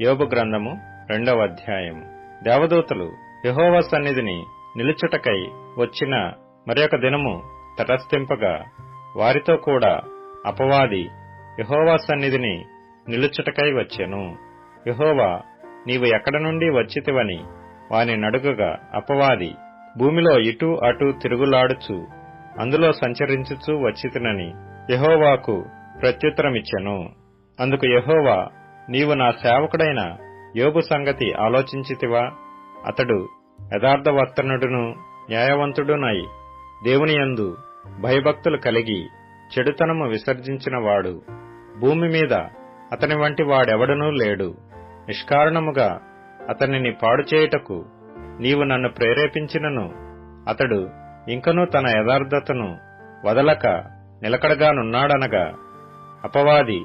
యోబు గ్రంథము 2వ అధ్యాయము. దేవదూతలు యెహోవా సన్నిధిని నిలుచుటకై వచ్చిన మరొక దినము తటస్థింపగా వారితో కూడా అపవాది యెహోవా సన్నిధిని నిలుచుటకై వచ్చెను. యెహోవా, నీవు ఎక్కడ నుండి వచ్చితివని వాని నడుగగా, అపవాది, భూమిలో ఇటూ అటూ తిరుగులాడుచు అందులో సంచరించుచూ వచ్చితినని యెహోవాకు ప్రత్యుత్తరమిచ్చెను. అందుకు యెహోవా, నీవు నా సేవకుడైన యోబు సంగతి ఆలోచించితివా? అతడు యథార్థవర్తనుడును న్యాయవంతుడునై దేవునియందు భయభక్తులు కలిగి చెడుతనము విసర్జించినవాడు. భూమి మీద అతని వంటి వాడెవడనూ లేడు. నిష్కారణముగా అతనిని పాడుచేయుటకు నీవు నన్ను ప్రేరేపించినను అతడు ఇంకనూ తన యథార్థతను వదలక నిలకడగానున్నాడనగా, అపవాది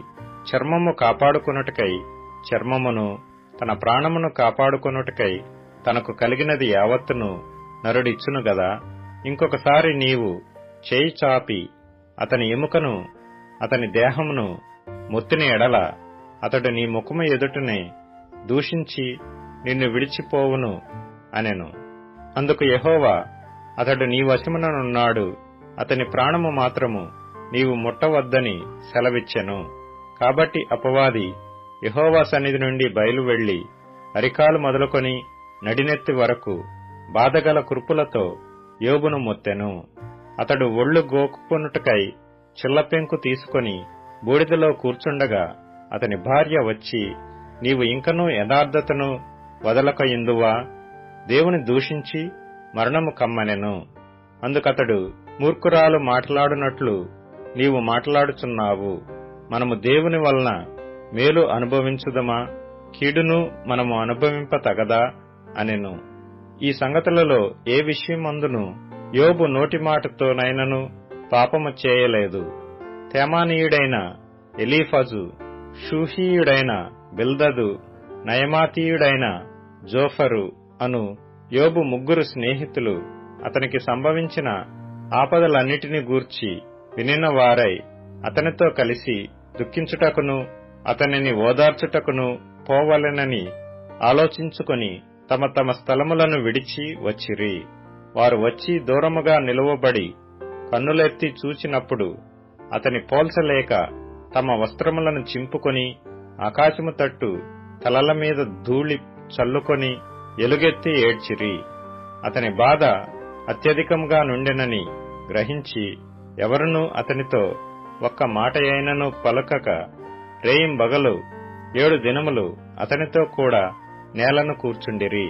చర్మము కాపాడుకొనుటకై చర్మమును, తన ప్రాణమును కాపాడుకొనుటకై తనకు కలిగినది యావత్తును నరుడిచ్చును గదా. ఇంకొకసారి నీవు చేయి చాపి అతని ఎముకను, అతని దేహమును మొత్తిన ఎడల అతడు నీ ముఖము ఎదుటనే దూషించి నిన్ను విడిచిపోవును అనెను. అందుకు యెహోవా, అతడు నీ వశముననున్నాడు, అతని ప్రాణము మాత్రము నీవు ముట్టవద్దని సెలవిచ్చెను. కాబట్టి అపవాది యెహోవా సన్నిధి నుండి బయలు వెళ్లి అరికాలు మొదలుకొని నడినెత్తి వరకు బాధగల కురుపులతో యోబును మొత్తెను. అతడు ఒళ్ళు గోకుకొనుటకై చిల్లపెంకు తీసుకొని బూడిదలో కూర్చుండగా అతని భార్య వచ్చి, నీవు ఇంకనూ యథార్థతను వదలకయుందువా? దేవుని దూషించి మరణము కమ్మనెను. అందుకతడు, మూర్ఖురాలు మాట్లాడునట్లు నీవు మాట్లాడుచున్నావు. మనము దేవుని వలన మేలు అనుభవించుదమా? కీడును మనము అనుభవింప తగదా అనెను. ఈ సంగతులలో ఏ విషయమందును యోబు నోటి మాటతోనైనను పాపము చేయలేదు. తేమానీయుడైన ఎలీఫజు, షూహీయుడైన బిల్దదు, నయమాతీయుడైన జోఫరు అను యోబు ముగ్గురు స్నేహితులు అతనికి సంభవించిన ఆపదలన్నిటిని గూర్చి వినిన వారై అతనితో కలిసి దుఃఖించుటకును అతనిని ఓదార్చుటకును పోవలెనని ఆలోచించుకొని తమ తమ స్థలములను విడిచి వచ్చిరి. వారు వచ్చి దూరముగా నిలువబడి కన్నులెత్తి చూచినప్పుడు అతని పోల్చలేక తమ వస్త్రములను చింపుకొని ఆకాశము తట్టు తలల మీద ధూళి చల్లుకొని ఎలుగెత్తి ఏడ్చిరి. అతని బాధ అత్యధికముగా నుండెనని గ్రహించి ఎవరునూ అతనితో ఒక్క మాటయైనను పలుకక రేయింబగలు 7 దినములు అతనితో కూడా నేలను కూర్చుండిరి.